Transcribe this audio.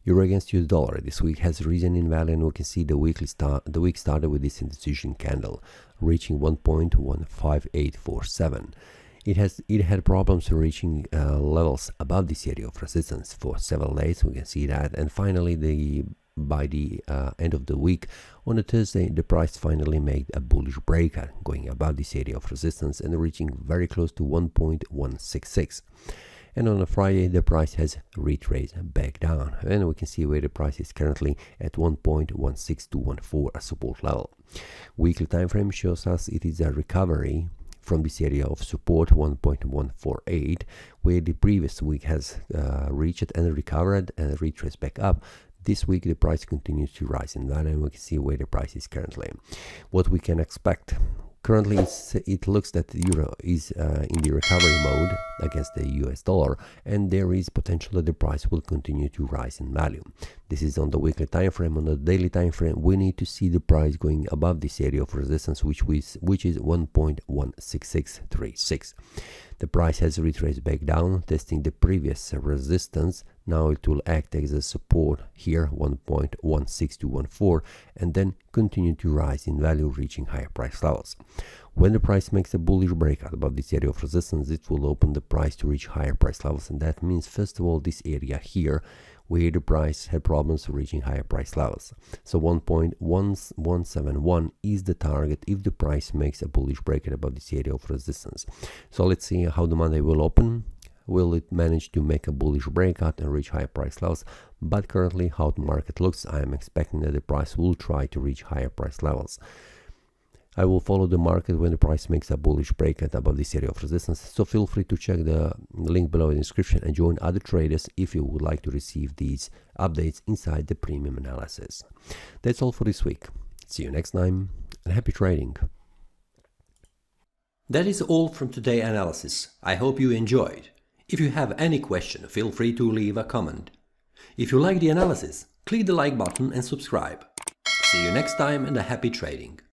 Euro against US dollar this week has risen in value, and we can see the week started with this indecision candle, reaching 1.15847. It had problems reaching levels above this area of resistance for several days. We can see that, and finally by the end of the week on a Thursday, the price finally made a bullish breakout, going above this area of resistance and reaching very close to 1.166. And on a Friday, the price has retraced back down, and we can see where the price is currently at 1.16214, a support level. Weekly time frame shows us it is a recovery from this area of support 1.148, where the previous week has reached and recovered and retraced back up. This week the price continues to rise in value, and we can see where the price is currently. What we can expect currently it looks that the euro is in the recovery mode against the US dollar, and there is potential that the price will continue to rise in value. This is on the weekly time frame. On the daily time frame, we need to see the price going above this area of resistance, which is 1.16636. The price has retraced back down, testing the previous resistance. Now it will act as a support here, 1.16214, and then continue to rise in value, reaching higher price levels. When the price makes a bullish breakout above this area of resistance, it will open the price to reach higher price levels, and that means first of all this area here, where the price had problems reaching higher price levels. So 1.1171 is the target if the price makes a bullish breakout above this area of resistance. So let's see how the Monday will open. Will it manage to make a bullish breakout and reach higher price levels? But currently, how the market looks, I am expecting that the price will try to reach higher price levels. I will follow the market when the price makes a bullish breakout above this area of resistance, so feel free to check the link below in the description and join other traders if you would like to receive these updates inside the premium analysis. That's all for this week. See you next time, and happy trading. That is all from today's analysis. I hope you enjoyed. If you have any question, feel free to leave a comment. If you like the analysis, click the like button and subscribe. See you next time, and a happy trading.